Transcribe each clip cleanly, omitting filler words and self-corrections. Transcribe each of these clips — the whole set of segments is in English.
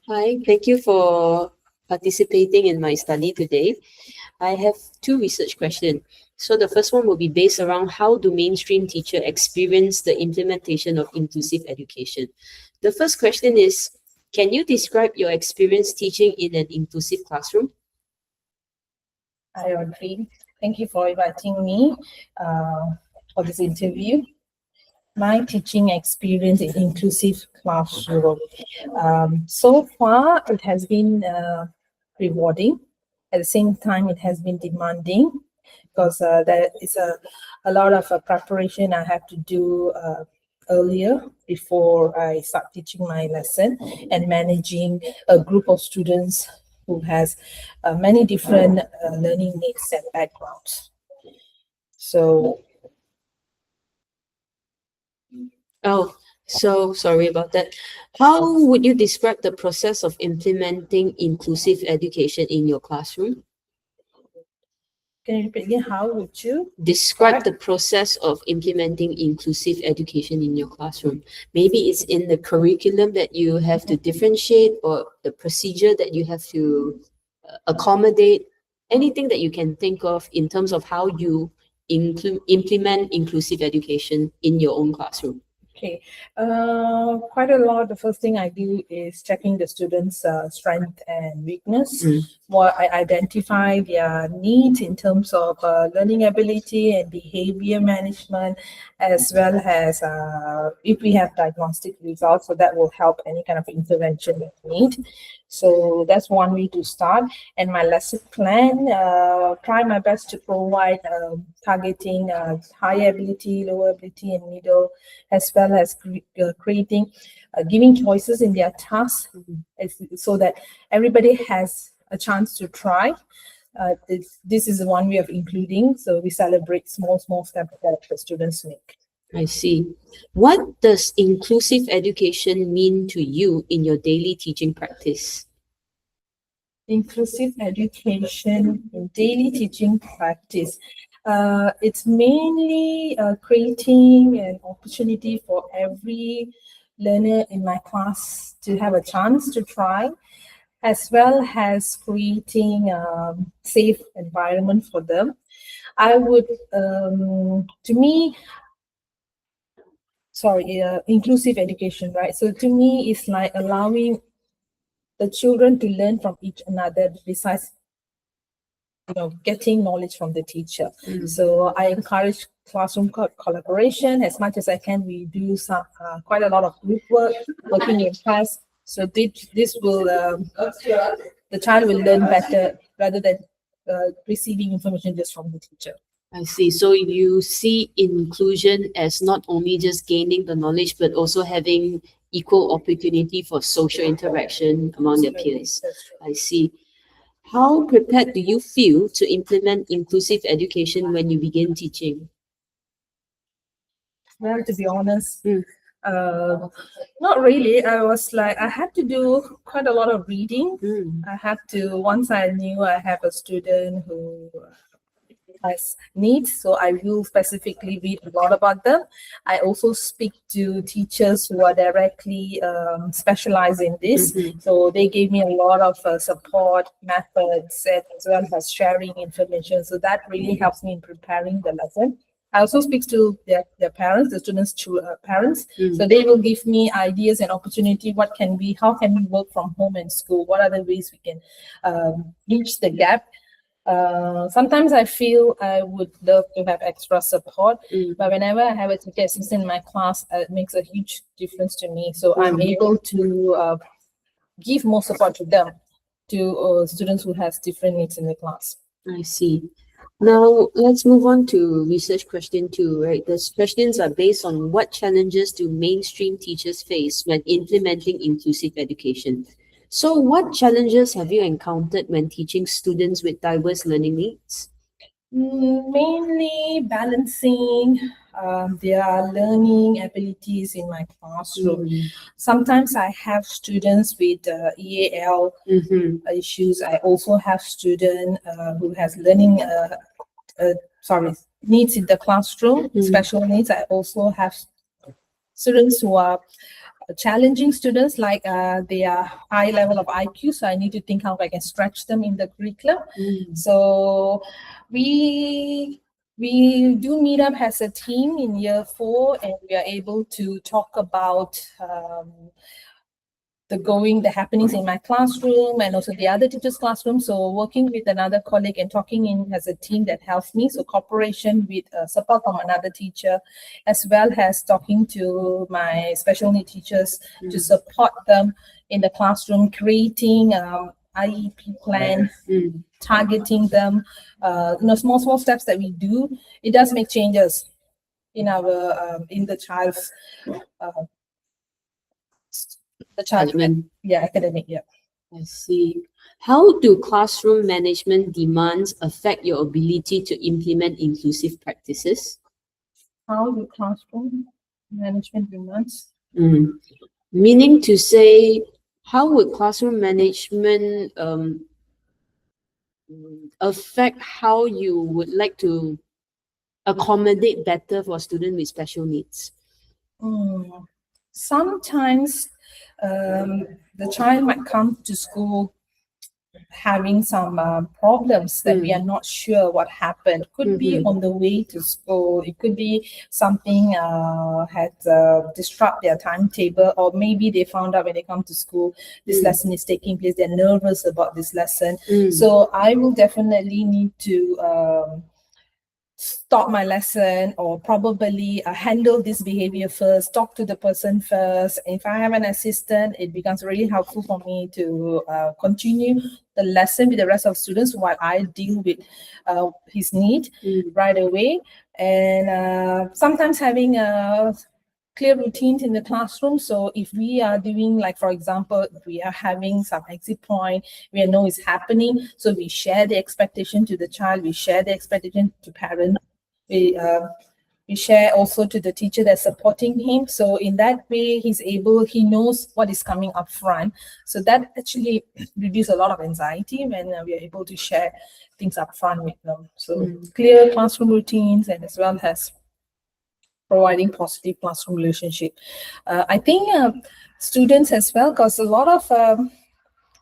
Hi, thank you for participating in my study today. I have two research questions. So the first one will be based around how do mainstream teachers experience the implementation of inclusive education? The first question is, can you describe your experience teaching in an inclusive classroom? Hi, Audrey. Thank you for inviting me for this interview. My teaching experience in inclusive classroom. So far, it has been rewarding. At the same time, it has been demanding because there is a lot of preparation I have to do earlier before I start teaching my lesson and managing a group of students who has many different learning needs and backgrounds. So Oh, so sorry about that. How would you describe the process of implementing inclusive education in your classroom? can you repeat again? How would you Describe the process of implementing inclusive education in your classroom. Maybe it's in the curriculum that you have to differentiate or the procedure that you have to accommodate, anything that you can think of in terms of how you implement inclusive education in your own classroom. Okay, quite a lot. The first thing I do is checking the students' strength and weakness. What I identify their needs in terms of learning ability and behavior management, as well as if we have diagnostic results, so that will help any kind of intervention we need. So that's one way to start. And my lesson plan, try my best to provide targeting high ability, lower ability, and middle, as well as creating, giving choices in their tasks, so that everybody has a chance to try. This is one way of including. So we celebrate small steps that the students make. I see. What does inclusive education mean to you in your daily teaching practice? Inclusive education in daily teaching practice. It's mainly creating an opportunity for every learner in my class to have a chance to try, as well as creating a safe environment for them. I would, to me, inclusive education, right? So to me, it's like allowing the children to learn from each another besides getting knowledge from the teacher. So I encourage classroom collaboration as much as I can. We do some quite a lot of group work, working in class. So this will the child will learn better rather than receiving information just from the teacher. I see. So you see inclusion as not only just gaining the knowledge, but also having equal opportunity for social interaction among their peers. I see. How prepared do you feel to implement inclusive education when you begin teaching? Well, to be honest, not really. I was like, I had to do quite a lot of reading. I had to, once I knew I have a student who has needs, so I will specifically read a lot about them. I also speak to teachers who are directly specialized in this. So they gave me a lot of support methods, as well as sharing information. So that really helps me in preparing the lesson. I also speak to their parents, the students' parents. So they will give me ideas and opportunity. How can we work from home and school? What are the ways we can reach the gap? Sometimes I feel I would love to have extra support, but whenever I have a teacher assistant in my class, it makes a huge difference to me. So I'm able to give more support to them, to students who has different needs in the class. I see. Now, let's move on to research question 2, right? These questions are based on what challenges do mainstream teachers face when implementing inclusive education. So what challenges have you encountered when teaching students with diverse learning needs? Mainly balancing their learning abilities in my classroom. Sometimes I have students with EAL issues. I also have students who has learning needs in the classroom, special needs. I also have students who are challenging students, like they are high level of IQ, so I need to think how I can stretch them in the curriculum. So we do meet up as a team in year 4, and we are able to talk about the happenings in my classroom and also the other teachers' classroom. So working with another colleague and talking in as a team, that helps me. So cooperation with support from another teacher, as well as talking to my special need teachers to support them in the classroom, creating IEP plan, targeting them. Small steps that we do, it does make changes in our in the child's academic. I see. How do classroom management demands affect your ability to implement inclusive practices? How do classroom management demands? Meaning to say, how would classroom management affect how you would like to accommodate better for students with special needs? Sometimes the child might come to school having some problems that we are not sure what happened. Could be on the way to school. It could be something had disrupt their timetable, or maybe they found out when they come to school this lesson is taking place. They're nervous about this lesson. So I will definitely need to stop my lesson, or probably handle this behavior first, talk to the person first. If I have an assistant, it becomes really helpful for me to continue the lesson with the rest of students while I deal with his need right away. And sometimes having clear routines in the classroom. So if we are doing, like, for example, we are having some exit point, we know it's happening, so we share the expectation to the child, we share the expectation to parent, we share also to the teacher that's supporting him. So in that way, he knows what is coming up front. So that actually reduces a lot of anxiety when we are able to share things up front with them. So clear classroom routines, and as well as providing positive classroom relationship. I think students as well, because a lot of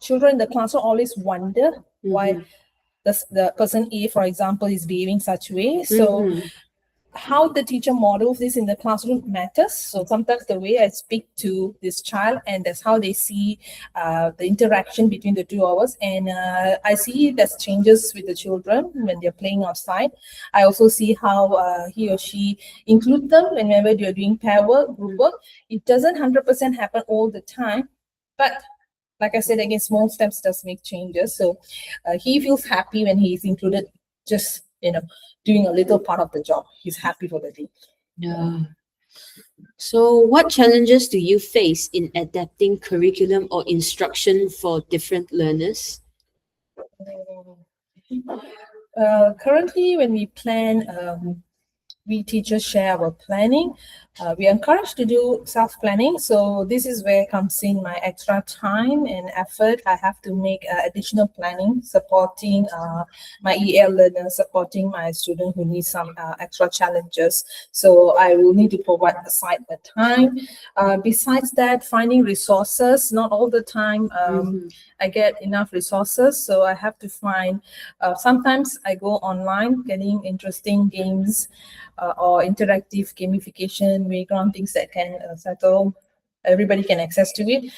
children in the classroom always wonder why the person A, for example, is behaving such way. So how the teacher models this in the classroom matters. So sometimes the way I speak to this child, and that's how they see the interaction between the two of us. And I see there's changes with the children when they're playing outside. I also see how he or she include them whenever they're doing pair work, group work. It doesn't 100% happen all the time, but like I said, again, small steps does make changes. So he feels happy when he's included, just doing a little part of the job. He's happy for the day. Yeah. So what challenges do you face in adapting curriculum or instruction for different learners? Currently, when we plan, we teachers share our planning. We are encouraged to do self-planning. So this is where comes in my extra time and effort. I have to make additional planning, supporting my EL learners, supporting my student who need some extra challenges. So I will need to provide aside the time. Besides that, finding resources, not all the time I get enough resources. So I have to find, sometimes I go online, getting interesting games, or interactive gamification, background things that can settle, everybody can access to it.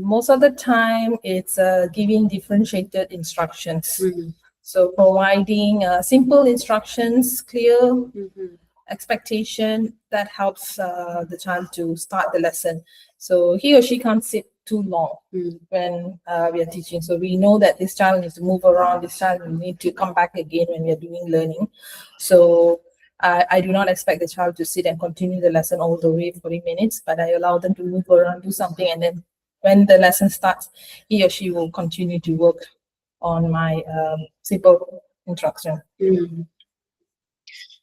Most of the time, it's giving differentiated instructions. So providing simple instructions, clear expectation, that helps the child to start the lesson. So he or she can't sit too long when we are teaching. So we know that this child needs to move around, this child will need to come back again when we are doing learning. So I do not expect the child to sit and continue the lesson all the way 40 minutes, but I allow them to move around, do something, and then when the lesson starts, he or she will continue to work on my simple instruction.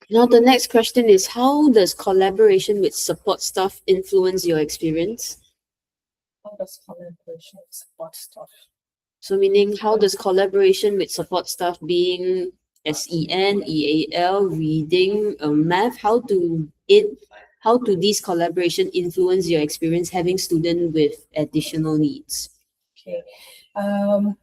Now, the next question is, how does collaboration with support staff influence your experience? How does collaboration with support staff? So meaning, how does collaboration with support staff, being SEN, EAL, reading, math, how do it How do these collaboration influence your experience having students with additional needs? Okay.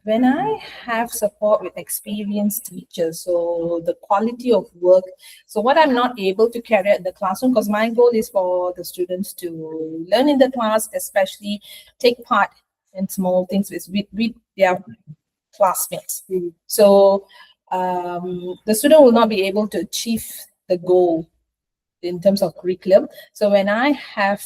When I have support with experienced teachers, so the quality of work, so what I'm not able to carry out in the classroom, because my goal is for the students to learn in the class, especially take part in small things with their classmates. So the student will not be able to achieve the goal in terms of curriculum. So when I have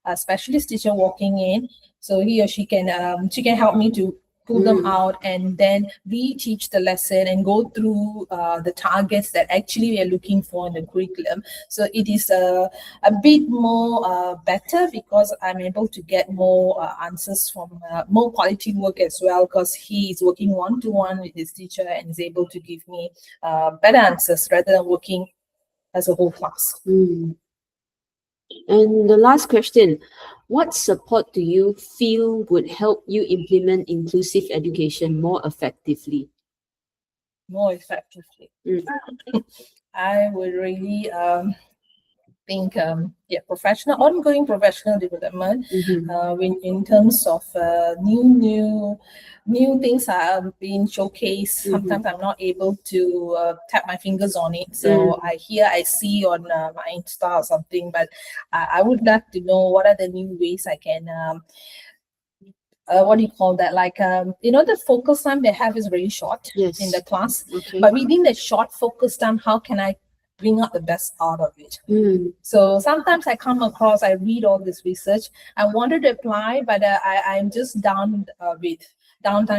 a specialist teacher walking in, so he or she can help me to pull them out and then reteach the lesson and go through the targets that actually we are looking for in the curriculum. So it is a bit more better because I'm able to get more answers from more quality work as well, because he is working one-to-one with his teacher and is able to give me better answers rather than working as a whole class. And the last question, what support do you feel would help you implement inclusive education more effectively? More effectively. I would really think ongoing professional development in terms of new things are being showcased. Sometimes I'm not able to tap my fingers on it, so I see on my Insta or something, but I would like to know what are the new ways I can what do you call that? Like, the focus time they have is very short in the class. Okay. But within the short focus time, how can I bring out the best out of it? So sometimes I come across, I read all this research. I wanted to apply, but I'm just downtime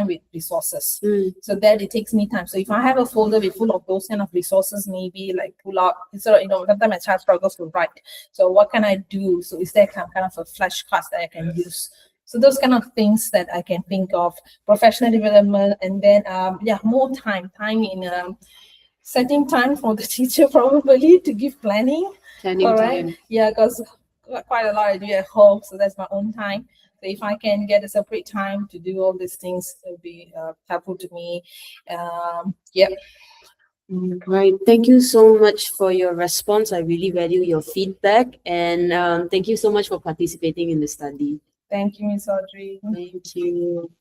with resources. So that it takes me time. So if I have a folder with full of those kind of resources, maybe like pull out, so sometimes my child struggles to write. So what can I do? So is there kind of a flashcards that I can use? So those kind of things that I can think of, professional development, and then more time in setting time for the teacher probably to give planning. Time. Yeah, because quite a lot I do at home, so that's my own time. So if I can get a separate time to do all these things, it will be helpful to me. Right. Thank you so much for your response. I really value your feedback, and thank you so much for participating in the study. Thank you, Ms. Audrey. Thank you.